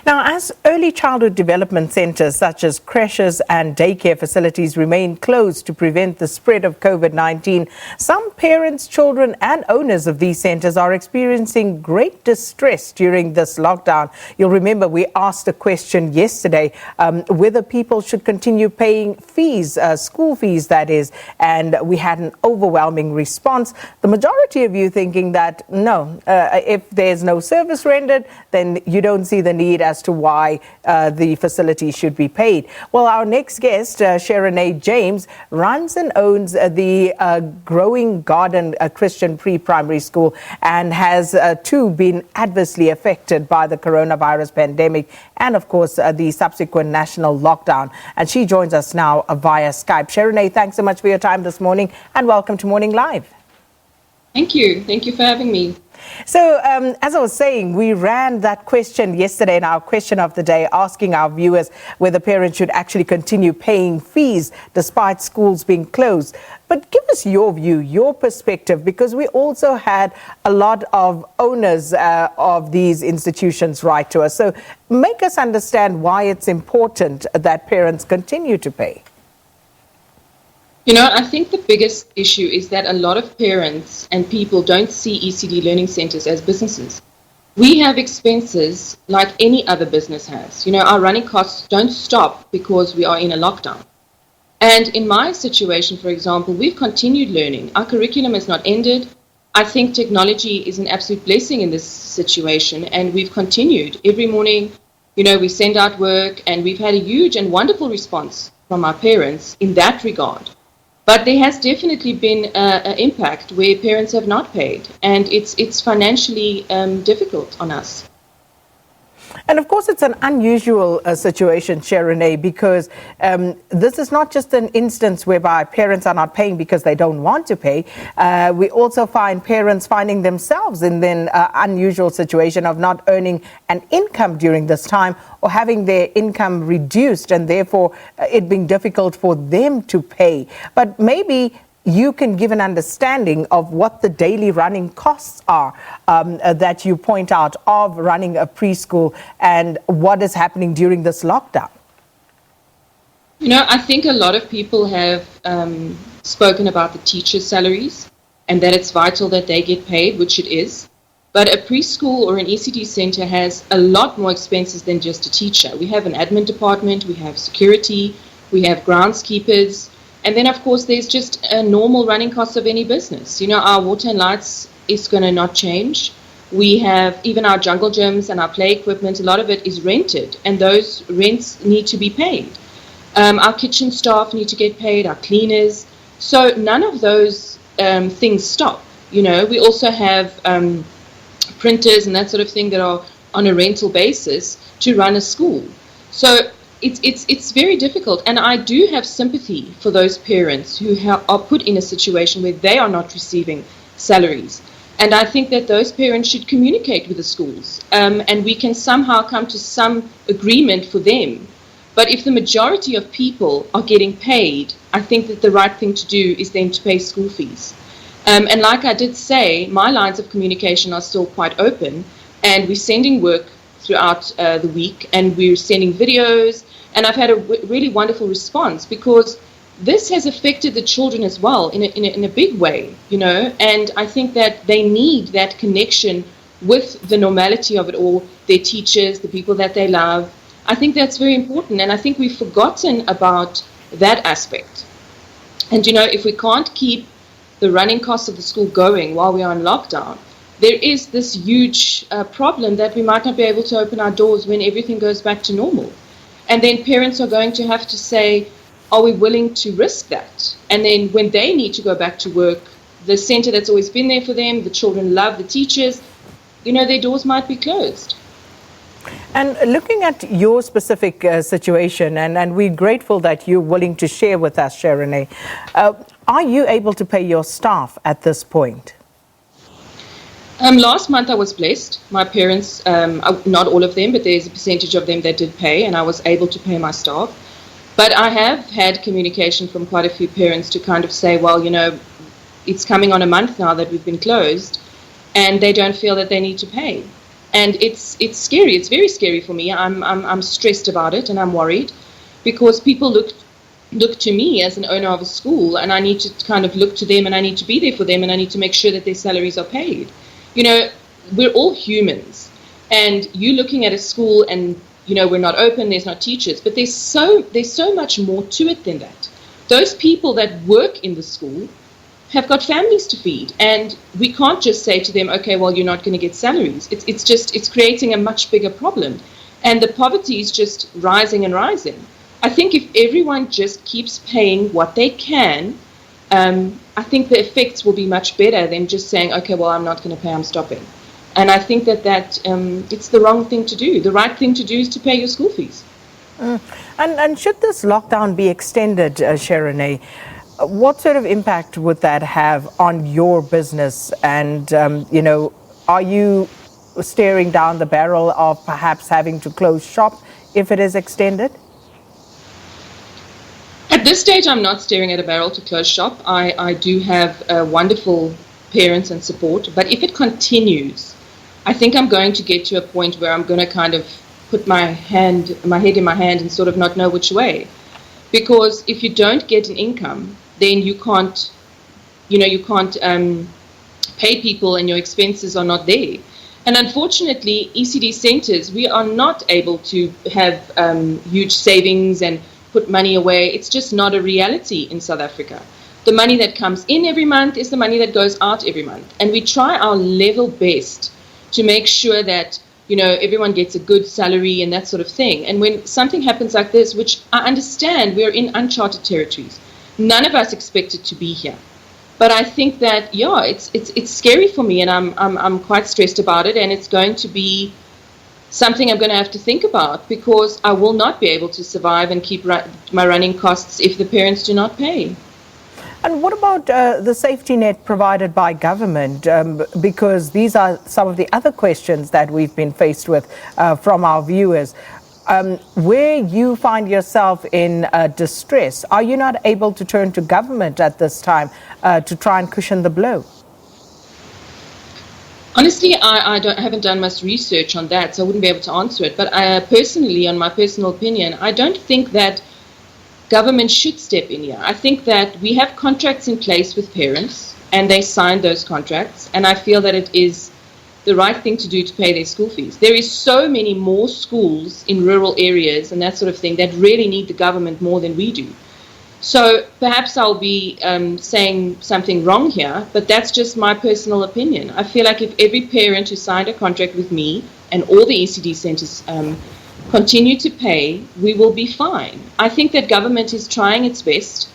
Now, as early childhood development centres such as crèches and daycare facilities remain closed to prevent the spread of COVID-19, some parents, children and owners of these centres are experiencing great distress during this lockdown. You'll remember we asked a question yesterday whether people should continue paying fees, school fees that is, and we had an overwhelming response. The majority of you thinking that no, if there's no service rendered, then you don't see the need as to why the facility should be paid. Well, our next guest, Sherrene James, runs and owns the Growing Garden Christian pre-primary school and has too been adversely affected by the coronavirus pandemic and, of course, the subsequent national lockdown. And she joins us now via Skype. Sherrene, thanks so much for your time this morning and welcome to Morning Live. Thank you. Thank you for having me. So, as I was saying, we ran that question yesterday in our question of the day, asking our viewers whether parents should actually continue paying fees despite schools being closed. But give us your view, your perspective, because we also had a lot of owners of these institutions write to us. So make us understand why it's important that parents continue to pay. You know, I think the biggest issue is that a lot of parents and people don't see ECD learning centers as businesses. We have expenses like any other business has. You know, our running costs don't stop because we are in a lockdown. And in my situation, for example, we've continued learning. Our curriculum has not ended. I think technology is an absolute blessing in this situation, and we've continued. Every morning, you know, we send out work, and we've had a huge and wonderful response from our parents in that regard. But there has definitely been an impact where parents have not paid, and it's financially difficult on us. And of course, it's an unusual situation, Sherrene, because this is not just an instance whereby parents are not paying because they don't want to pay. We also find parents finding themselves in an unusual situation of not earning an income during this time or having their income reduced and therefore it being difficult for them to pay. But maybe you can give an understanding of what the daily running costs are that you point out of running a preschool and what is happening during this lockdown. You know, I think a lot of people have spoken about the teachers' salaries and that it's vital that they get paid, which it is. But a preschool or an ECD center has a lot more expenses than just a teacher. We have an admin department, we have security, we have groundskeepers. And then, of course, there's just a normal running cost of any business. You know, our water and lights is going to not change. We have even our jungle gyms and our play equipment, a lot of it is rented, and those rents need to be paid. Our kitchen staff need to get paid, our cleaners. So none of those things stop. You know, we also have printers and that sort of thing that are on a rental basis to run a school. So it's very difficult, and I do have sympathy for those parents who are put in a situation where they are not receiving salaries. And I think that those parents should communicate with the schools, and we can somehow come to some agreement for them. But if the majority of people are getting paid, I think that the right thing to do is then to pay school fees. And like I did say, my lines of communication are still quite open, and we're sending work throughout the week, and we're sending videos, and I've had a really wonderful response because this has affected the children as well in a big way, you know, and I think that they need that connection with the normality of it all, their teachers, the people that they love. I think that's very important, and I think we've forgotten about that aspect. And, you know, if we can't keep the running costs of the school going while we are in lockdown, there is this huge problem that we might not be able to open our doors when everything goes back to normal. And then parents are going to have to say, are we willing to risk that? And then when they need to go back to work, the center that's always been there for them, the children love the teachers, you know, their doors might be closed. And looking at your specific situation, and we're grateful that you're willing to share with us, Sherrene, are you able to pay your staff at this point? Last month I was blessed. My parents, not all of them, but there's a percentage of them that did pay, and I was able to pay my staff. But I have had communication from quite a few parents to kind of say, well, you know, it's coming on a month now that we've been closed, and they don't feel that they need to pay. And it's scary. It's very scary for me. I'm stressed about it, and I'm worried because people look to me as an owner of a school, and I need to kind of look to them, and I need to be there for them, and I need to make sure that their salaries are paid. You know, we're all humans, and you looking at a school and, you know, we're not open, there's not teachers, but there's so much more to it than that. Those people that work in the school have got families to feed, and we can't just say to them, okay, well, you're not going to get salaries. It's creating a much bigger problem, and the poverty is just rising and rising. I think if everyone just keeps paying what they can, I think the effects will be much better than just saying, okay, well, I'm not going to pay, I'm stopping. And I think that it's the wrong thing to do. The right thing to do is to pay your school fees. And should this lockdown be extended, Sherrene, what sort of impact would that have on your business? And, you know, are you staring down the barrel of perhaps having to close shop if it is extended? At this stage, I'm not staring at a barrel to close shop. I do have wonderful parents and support. But if it continues, I think I'm going to get to a point where I'm going to kind of put my head in my hand and sort of not know which way. Because if you don't get an income, then you can't pay people, and your expenses are not there. And unfortunately, ECD centres, we are not able to have huge savings and put money away. It's just not a reality in South Africa. The money that comes in every month is the money that goes out every month. And we try our level best to make sure that, you know, everyone gets a good salary and that sort of thing. And when something happens like this, which I understand, we're in uncharted territories. None of us expected to be here. But I think that, yeah, it's scary for me, and I'm quite stressed about it, and it's going to be something I'm going to have to think about, because I will not be able to survive and keep my running costs if the parents do not pay. And what about the safety net provided by government? Because these are some of the other questions that we've been faced with from our viewers. Where you find yourself in distress, are you not able to turn to government at this time to try and cushion the blow? Honestly, I haven't done much research on that, so I wouldn't be able to answer it. But personally, on my personal opinion, I don't think that government should step in here. I think that we have contracts in place with parents, and they signed those contracts, and I feel that it is the right thing to do to pay their school fees. There is so many more schools in rural areas and that sort of thing that really need the government more than we do. So perhaps I'll be saying something wrong here, but that's just my personal opinion. I feel like if every parent who signed a contract with me and all the ECD centres continue to pay, we will be fine. I think that government is trying its best,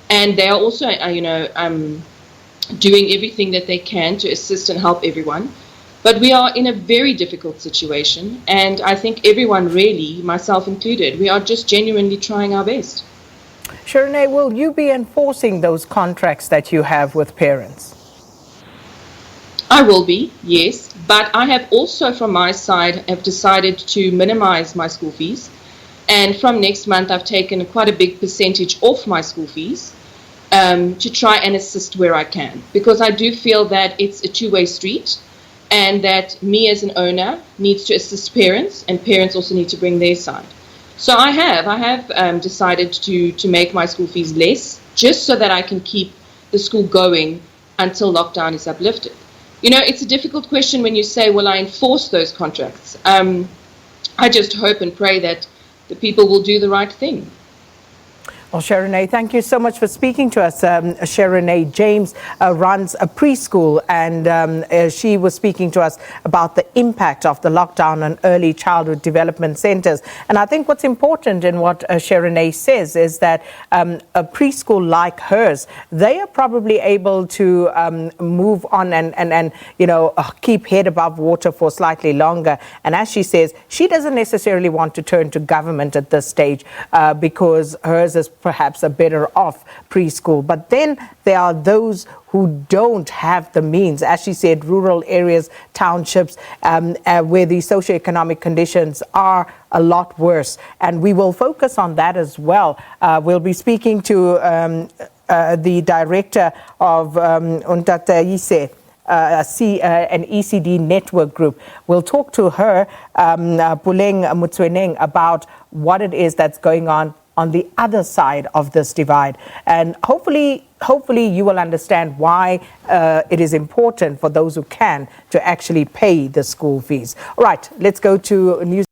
and they are also, doing everything that they can to assist and help everyone. But we are in a very difficult situation, and I think everyone really, myself included, we are just genuinely trying our best. Sherrene, will you be enforcing those contracts that you have with parents? I will be, yes, but I have also from my side have decided to minimize my school fees, and from next month I've taken quite a big percentage off my school fees to try and assist where I can, because I do feel that it's a two-way street, and that me as an owner needs to assist parents, and parents also need to bring their side. So I have decided to make my school fees less, just so that I can keep the school going until lockdown is uplifted. You know, it's a difficult question when you say, will I enforce those contracts? I just hope and pray that the people will do the right thing. Well, Sherrene, thank you so much for speaking to us. Sherrene James runs a preschool, and she was speaking to us about the impact of the lockdown on early childhood development centres. And I think what's important in what Sherrene says is that a preschool like hers, they are probably able to move on and keep head above water for slightly longer. And as she says, she doesn't necessarily want to turn to government at this stage because hers is perhaps a better off preschool. But then there are those who don't have the means, as she said, rural areas, townships, where the socioeconomic conditions are a lot worse. And we will focus on that as well. We'll be speaking to the director of Untatayise an ECD network group. We'll talk to her, Puleng Mutsweneng, about what it is that's going on the other side of this divide. And hopefully you will understand why it is important for those who can to actually pay the school fees. All right, let's go to news.